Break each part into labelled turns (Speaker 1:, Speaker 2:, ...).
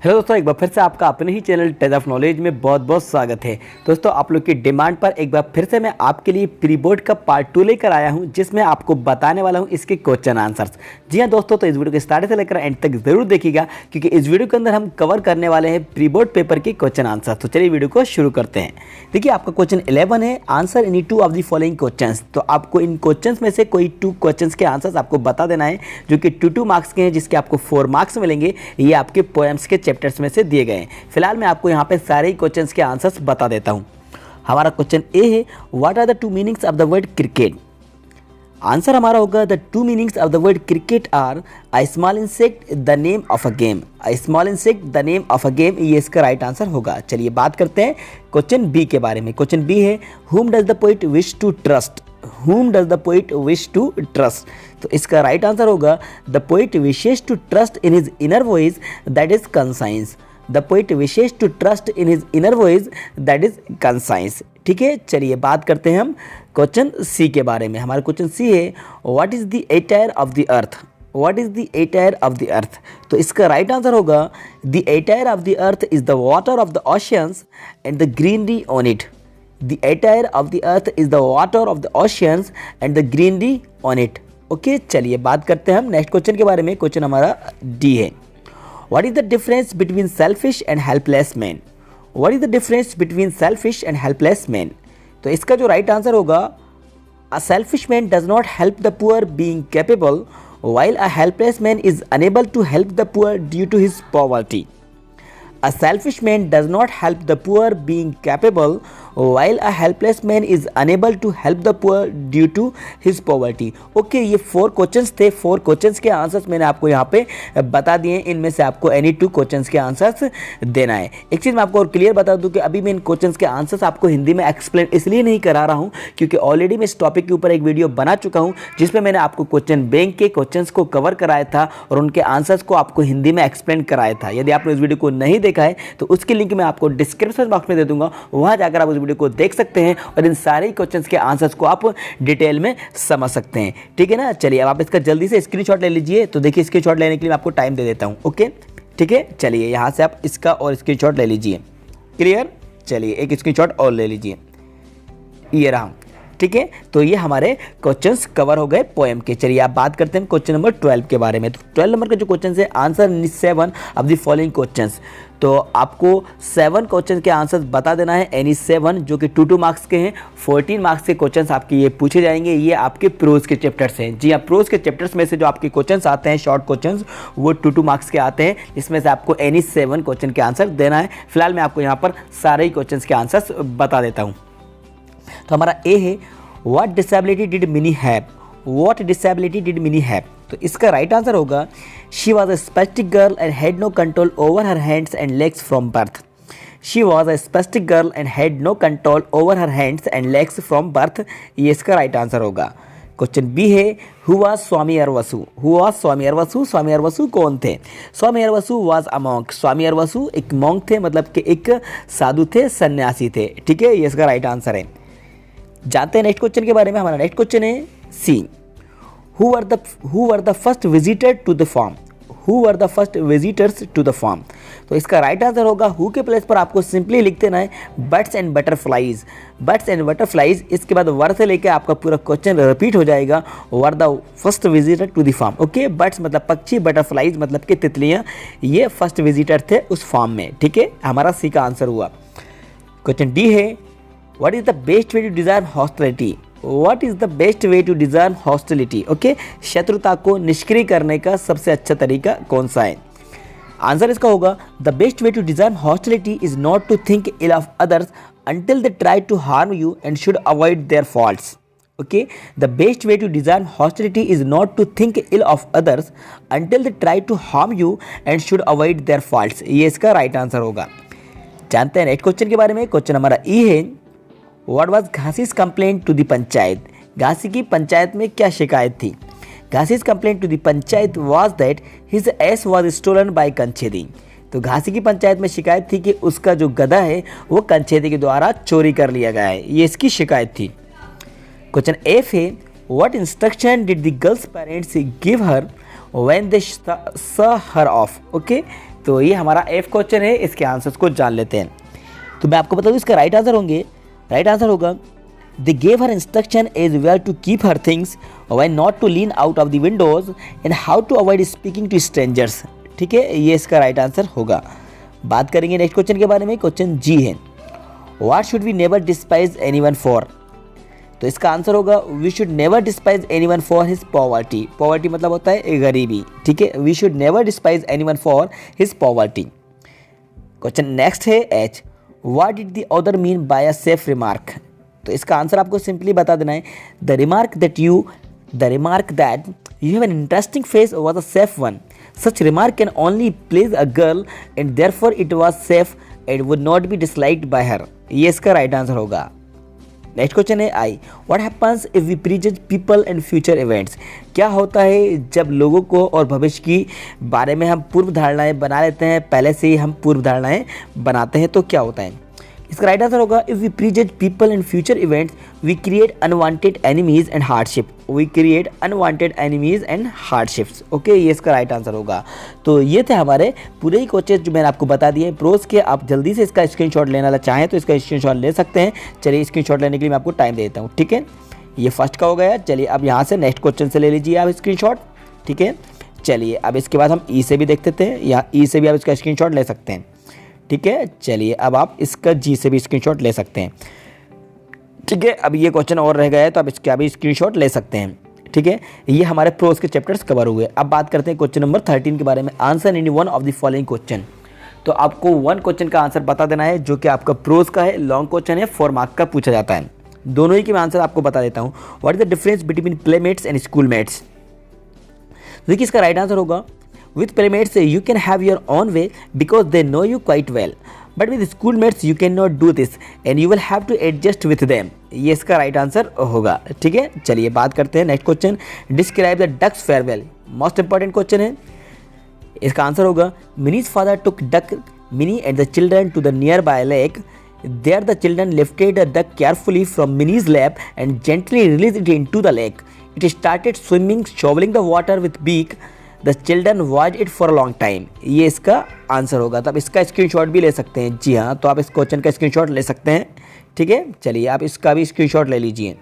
Speaker 1: Hello दोस्तों, एक बार फिर से आपका अपने ही चैनल टेज ऑफ नॉलेज में बहुत बहुत स्वागत है। दोस्तों, आप लोग की डिमांड पर एक बार फिर से मैं आपके लिए प्री बोर्ड का पार्ट 2 लेकर आया हूं, जिसमें आपको बताने वाला हूं इसके क्वेश्चन आंसर्स। जी हां दोस्तों, तो इस वीडियो के स्टार्ट से लेकर एंड तक जरूर देखिएगा, क्योंकि इस वीडियो के अंदर हम कवर करने वाले हैं प्री बोर्ड पेपर के क्वेश्चन आंसर। तो चलिए वीडियो को शुरू करते हैं। देखिए, आपका क्वेश्चन 11 है, answer any 2 of the following question. तो आपको इन क्वेश्चन में से कोई 2 क्वेश्चन के आंसर्स आपको बता देना है, जो कि 2 मार्क्स के हैं, जिसके आपको 4 मार्क्स मिलेंगे। ये आपके पोएम्स के चैप्टर्स में से दिए गए। फिलहाल मैं आपको यहाँ पे सारे ही क्वेश्चंस के आंसर्स बता देता हूँ। हमारा क्वेश्चन ए है, what are the 2 meanings of the word cricket. Answer हमारा होगा, the 2 meanings of the word cricket are a small insect, the name of a game. A small insect, the name of a game, ये इसका right answer होगा। चलिए बात करते हैं question B के बारे में। क्वेश्चन बी है, whom does the poet wish to trust। whom does the poet wish to trust। तो इसका राइट आंसर होगा, the poet wishes to trust in his inner voice, that is conscience। The poet wishes to trust in his inner voice, that is conscience. ठीक है, चलिए बात करते हैं हम क्वेश्चन सी के बारे में। हमारा क्वेश्चन सी है, what is the attire of the earth. What is the attire of the earth. तो इसका राइट आंसर होगा, the attire of the earth is the water of the oceans and the greenery on it. The attire of the earth is the water of the oceans and the greenery on it. Okay, चलिए बात करते हैं हम next question के बारे में। Question हमारा D है, what is the difference between selfish and helpless man। what is the difference between selfish and helpless man। तो इसका जो राइट आंसर होगा, a selfish man does not help the poor being capable, while a helpless man is unable to help the poor due to his poverty। a selfish man does not help the poor being capable, while a helpless man is unable to help the poor due to his poverty। Okay, ये 4 questions थे। 4 questions के answers मैंने आपको यहाँ पे बता दिए। इनमें से आपको एनी 2 क्वेश्चंस के आंसर्स देना है। एक चीज़ मैं आपको और क्लियर बता दूँ कि अभी मैं इन क्वेश्चंस के आंसर्स आपको हिंदी में एक्सप्लेन इसलिए नहीं करा रहा हूँ, क्योंकि ऑलरेडी मैं इस टॉपिक के ऊपर एक वीडियो बना चुका हूँ, जिसमें मैंने आपको क्वेश्चन बैंक के क्वेश्चंस को कवर कराया था और उनके आंसर्स को आपको हिंदी में एक्सप्लेन कराया था। यदि आपने इस वीडियो को नहीं देखा है तो उसकी लिंक मैं आपको डिस्क्रिप्शन बॉक्स में दे दूंगा, वहां जाकर आप उस वीडियो को देख सकते हैं और इन सारे क्वेश्चंस के आंसर्स को आप डिटेल में समझ सकते हैं। ठीक है ना, चलिए अब आप इसका जल्दी से स्क्रीनशॉट ले लीजिए। तो देखिए, स्क्रीनशॉट लेने के लिए मैं आपको टाइम दे देता हूं। ओके, ठीक है, चलिए यहां से आप इसका और स्क्रीनशॉट ले लीजिए। क्लियर, चलिए एक स्क्रीनशॉट और ले लीजिए, ये रहा। ठीक है, तो ये हमारे क्वेश्चंस कवर हो गए पोएम के। चलिए आप बात करते हैं क्वेश्चन नंबर 12 के बारे में। तो 12 नंबर का जो क्वेश्चन है, answer 7 of the following questions. तो आपको 7 क्वेश्चन के आंसर्स बता देना है, एनी 7, जो कि 2 मार्क्स के हैं। 14 मार्क्स के क्वेश्चंस आपके ये पूछे जाएंगे। ये आपके प्रोज के चैप्टर्स हैं। जी हाँ, प्रोज के चैप्टर्स में से जो आपके क्वेश्चंस आते हैं, शॉर्ट क्वेश्चंस, वो 2 मार्क्स के आते हैं। इसमें से आपको एनी 7 क्वेश्चन के आंसर देना है। फिलहाल मैं आपको यहाँ पर सारे ही क्वेश्चन के आंसर्स बता देता हूँ। तो हमारा ए है, what disability did Minnie have. What disability did Minnie have. तो इसका राइट आंसर होगा, she was a spastic girl and had no control over her hands and legs from birth. She was a spastic girl and had no control over her hands and legs from birth, ये इसका right answer होगा। Question B है, who was Swami Arvasu. Who was Swami Arvasu. Swami Arvasu कौन थे। स्वामी Arvasu was a monk. स्वामी अरवसु एक monk थे, मतलब कि एक साधु थे, सन्यासी थे। ठीक है, ये इसका राइट आंसर है। जानते हैं नेक्स्ट क्वेश्चन के बारे में। हमारा नेक्स्ट क्वेश्चन है सी, who were the first visitor to the farm। who were the first visitors to the farm। तो इसका राइट आंसर होगा, हु के प्लेस पर आपको सिंपली लिख देना है birds and butterflies. Birds and butterflies, इसके बाद वर से लेकर आपका पूरा क्वेश्चन रिपीट हो जाएगा, were the first visitor to the farm. Okay, birds मतलब पक्षी, बटरफ्लाइज मतलब कि तितलियाँ, ये फर्स्ट विजिटर थे उस फार्म में। ठीक है, हमारा सी का आंसर हुआ। क्वेश्चन डी है, what is the best way to disarm hostility. What is the best way to disarm hostility। Okay, शत्रुता को निष्क्रिय करने का सबसे अच्छा तरीका कौन सा है। आंसर इसका होगा, the best way to disarm hostility is not to think ill of others until they try to harm you and should avoid their faults। Okay, the best way to disarm hostility is not to think ill of others until they try to harm you and should avoid their faults, ये इसका right answer होगा। जानते हैं next question के बारे में। Question हमारा ई है, What was घासी's complaint to the panchayat. घासी की पंचायत में क्या शिकायत थी। घासी's complaint to the panchayat was that his ass was stolen by कंछेदी। तो घासी की पंचायत में शिकायत थी कि उसका जो गधा है वो कंछेदी के द्वारा चोरी कर लिया गया है, ये इसकी शिकायत थी। क्वेश्चन एफ है, What instruction did the girl's parents give her when they saw her off। Okay, तो ये हमारा F क्वेश्चन है, इसके आंसर्स को जान लेते हैं। तो मैं आपको बता दूँ इसका राइट आंसर होगा They gave her instruction as well to keep her things, when not to lean out of the windows, and how to avoid speaking to strangers। ठीक है, ये इसका राइट आंसर होगा। बात करेंगे नेक्स्ट क्वेश्चन के बारे में। क्वेश्चन जी है, What should we never despise anyone for? तो इसका आंसर होगा We should never despise anyone for his poverty। Poverty मतलब होता है गरीबी। ठीक है, We should never despise anyone for his poverty। Question next है H, What did the author mean by a safe remark? तो इसका आंसर आपको सिंपली बता देना है, the remark that you have an interesting face was a safe one. Such remark can only please a girl and therefore it was safe and would not be disliked by her. ये इसका right answer होगा। Next question है I, what happens if we prejudge people and future events? क्या होता है जब लोगों को और भविष्य की बारे में हम पूर्व धारणाएं बना लेते हैं, पहले से ही हम पूर्व धारणाएं बनाते हैं, तो क्या होता है? इसका राइट आंसर होगा if we prejudge people and future events we create unwanted enemies and hardship. We create unwanted enemies and hardships. Okay, ये इसका राइट आंसर होगा। तो ये थे हमारे पूरे ही क्वेश्चन जो मैंने आपको बता दिए प्रोज के। आप जल्दी से इसका स्क्रीनशॉट लेना चाहें तो इसका स्क्रीनशॉट ले सकते हैं। चलिए स्क्रीनशॉट लेने के लिए मैं आपको टाइम देता हूँ। ठीक है, ये फर्स्ट का हो गया। चलिए अब यहाँ से नेक्स्ट क्वेश्चन से ले लीजिए आप स्क्रीनशॉट। ठीक है, चलिए अब इसके बाद हम ई से भी देख लेते हैं। यहाँ ई से भी आप इसका स्क्रीनशॉट ले सकते हैं। ठीक है, चलिए अब आप इसका जी से भी स्क्रीनशॉट ले सकते हैं। ठीक है, अब ये क्वेश्चन और रह गया है तो आप इसका भी स्क्रीनशॉट ले सकते हैं। ठीक है, ये हमारे प्रोज के चैप्टर्स कवर हुए। अब बात करते हैं क्वेश्चन नंबर 13 के बारे में। Answer any one of the following question. तो आपको वन क्वेश्चन का आंसर बता देना है जो कि आपका प्रोज का है, लॉन्ग क्वेश्चन है, 4 मार्क का पूछा जाता है। दोनों ही के मैं आंसर आपको बता देता हूँ। What is the difference between playmates and schoolmates? देखिए इसका राइट आंसर होगा with playmates you can have your own way because they know you quite well, but with schoolmates you cannot do this and you will have to adjust with them। ये इसका right answer होगा। ठीक है, चलिए बात करते हैं next question. Describe the duck's farewell. Most important question है। इसका आंसर होगा Minnie's father took duck Minnie and the children to the nearby lake. There the children lifted the duck carefully from Minnie's lap and gently released it into the lake. It started swimming, shoveling the water with beak. The children watched it for a long time। ये इसका answer होगा। तो आप इसका screenshot भी ले सकते हैं। जी हाँ, तो आप इस क्वेश्चन का स्क्रीनशॉट ले सकते हैं। ठीक है, चलिए आप इसका भी स्क्रीनशॉट ले लीजिए।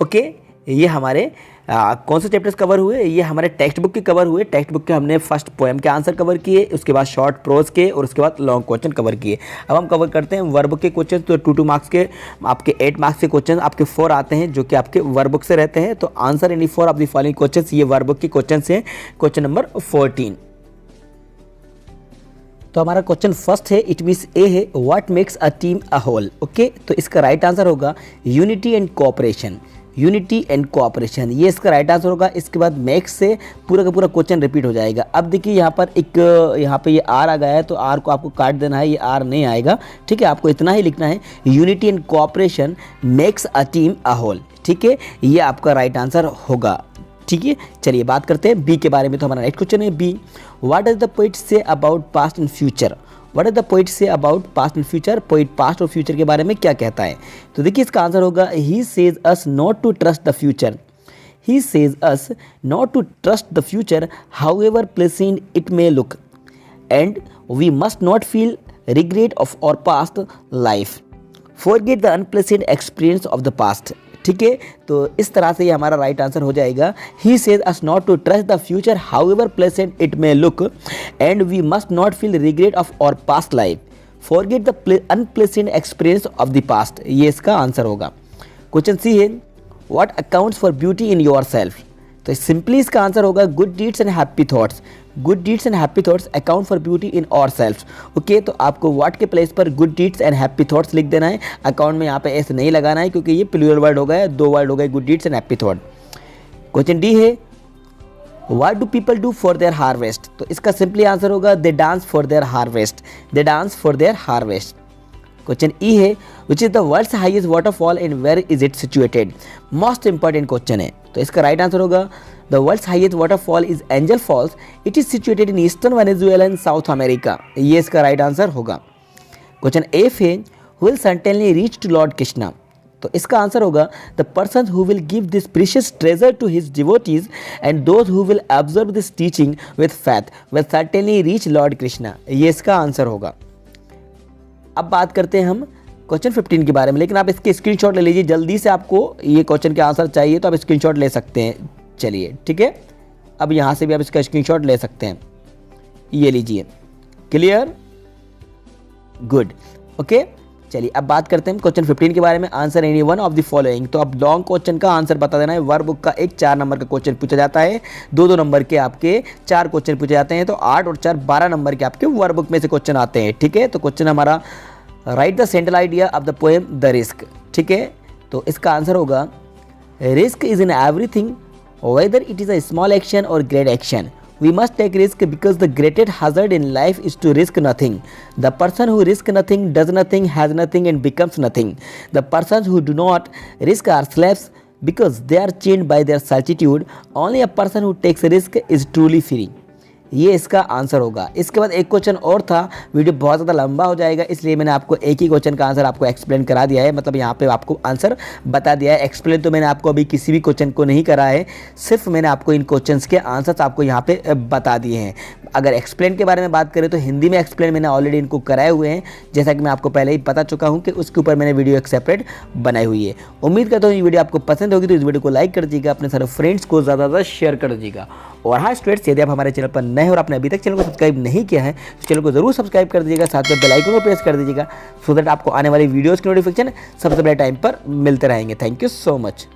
Speaker 1: ओके, ये हमारे कौन से चैप्टर्स कवर हुए? ये हमारे टेक्स्ट बुक के कवर हुए। टेक्स्ट बुक के हमने फर्स्ट पोएम के आंसर कवर किए, उसके बाद शॉर्ट प्रोज के, और उसके बाद लॉन्ग क्वेश्चन कवर किए। अब हम कवर करते हैं वर्ब के क्वेश्चन। तो 2 मार्क्स के आपके 8 मार्क्स के क्वेश्चन आपके 4 आते हैं जो कि आपके वर्ब बुक से रहते हैं। तो answer any 4 of the following question, ये वर्ब बुक के क्वेश्चन हैं। Question number 14। तो हमारा क्वेश्चन फर्स्ट है, इट मीन्स ए है, what makes a team a whole. Okay, तो इसका राइट आंसर होगा unity and cooperation. Unity and cooperation, ये इसका राइट आंसर होगा। इसके बाद मैक्स से पूरा का पूरा क्वेश्चन रिपीट हो जाएगा। अब देखिए यहाँ पर यहाँ पे ये आर आ गया है, तो आर को आपको काट देना है, ये आर नहीं आएगा। ठीक है, आपको इतना ही लिखना है, unity and cooperation makes a team a whole. ठीक है, ये आपका राइट आंसर होगा। ठीक है, चलिए बात करते हैं बी के बारे में। तो हमारा नेक्स्ट क्वेश्चन है B, what does the poet say about past and future. What is the poet say about past and future? Poet past और फ्यूचर के बारे में क्या कहता है? तो देखिए इसका आंसर होगा, he says us not to trust the future. He says us not to trust the future however pleasant it may look, and we must not feel regret of our past life, forget the unpleasant experience of the past. ठीक है, तो इस तरह से ये हमारा right answer हो जाएगा। He says us not to trust the future however pleasant it may look, and we must not feel regret of our past life, forget the unpleasant experience of the past. ये इसका answer होगा। Question C है, what accounts for beauty in yourself. तो simply इसका answer होगा, good deeds and happy thoughts. Good deeds and happy thoughts account for beauty in our self. Okay, तो आपको what के प्लेस पर good deeds and happy thoughts लिख देना है। अकाउंट में यहाँ पे ऐसे नहीं लगाना है क्योंकि ये प्लूरल वर्ड हो गया, 2 वर्ड हो गए, good deeds and happy thought. Question D है, what do people do for their harvest. तो इसका सिंपली आंसर होगा, they dance for their harvest. They dance for their harvest. Question E है, which is the world's highest waterfall and where is it situated. Most important question है। तो इसका right answer होगा, the world's highest waterfall is Angel Falls, it is situated in eastern Venezuela and South America. ये इसका right answer होगा। Question F है, who will certainly reach to Lord Krishna. तो इसका आंसर होगा the person who will give this precious treasure to his devotees and those who will observe this teaching with faith will certainly reach Lord Krishna. ये इसका answer होगा। अब बात करते हैं हम क्वेश्चन 15 के बारे में, लेकिन आप इसके स्क्रीनशॉट ले लीजिए, जल्दी से आपको ये क्वेश्चन के आंसर चाहिए तो आप स्क्रीनशॉट ले सकते हैं। चलिए ठीक है, अब यहाँ से भी आप इसका स्क्रीनशॉट ले सकते हैं, ये लीजिए। Clear, good, okay. चलिए अब बात करते हैं क्वेश्चन 15 के बारे में। Answer any one of the following. तो अब लॉन्ग क्वेश्चन का आंसर बता देना है। वर्ब बुक का एक 4 नंबर का क्वेश्चन पूछा जाता है, 2-2 नंबर के आपके 4 क्वेश्चन पूछे जाते हैं, तो 8 और 4 12 नंबर के आपके वर्ब बुक में से क्वेश्चन आते हैं। ठीक है, तो क्वेश्चन हमारा right the central idea of the poem the risk. ठीक है, तो इसका आंसर होगा risk is in everything whether it is a small action और great action. We must take risk because the greatest hazard in life is to risk nothing. The person who risks nothing, does nothing, has nothing and becomes nothing. The persons who do not risk are slaves because they are chained by their certitude. Only a person who takes risk is truly free. ये इसका answer होगा। इसके बाद एक question और था, video बहुत ज़्यादा लंबा हो जाएगा इसलिए मैंने आपको एक ही क्वेश्चन का आंसर आपको एक्सप्लेन करा दिया है, मतलब यहाँ पे आपको आंसर बता दिया है। एक्सप्लेन तो मैंने आपको अभी किसी भी क्वेश्चन को नहीं करा है, सिर्फ मैंने आपको इन क्वेश्चंस के आंसर्स आपको यहाँ पे बता दिए हैं। अगर एक्सप्लेन के बारे में बात करें तो हिंदी में एक्सप्लेन मैंने ऑलरेडी इनको कराए हुए हैं, जैसा कि मैं आपको पहले ही बता चुका हूँ कि उसके ऊपर मैंने वीडियो एक सेपरेट बनाई हुई है। उम्मीद करता हूँ ये वीडियो आपको पसंद होगी, तो इस वीडियो को लाइक कर दीजिएगा, अपने सारे फ्रेंड्स को ज़्यादा शेयर कर दीजिएगा। और हाँ स्टूडेंट्स, यदि आप हमारे चैनल पर नए हो और आपने अभी तक चैनल को सब्सक्राइब नहीं किया है तो चैनल को जरूर सब्सक्राइब कर दीजिएगा, साथ में बेल आइकन को प्रेस कर दीजिएगा, सो दैट आपको आने वाली वीडियोज़ की नोटिफिकेशन सबसे पहले टाइम पर मिलते रहेंगे। Thank you so much.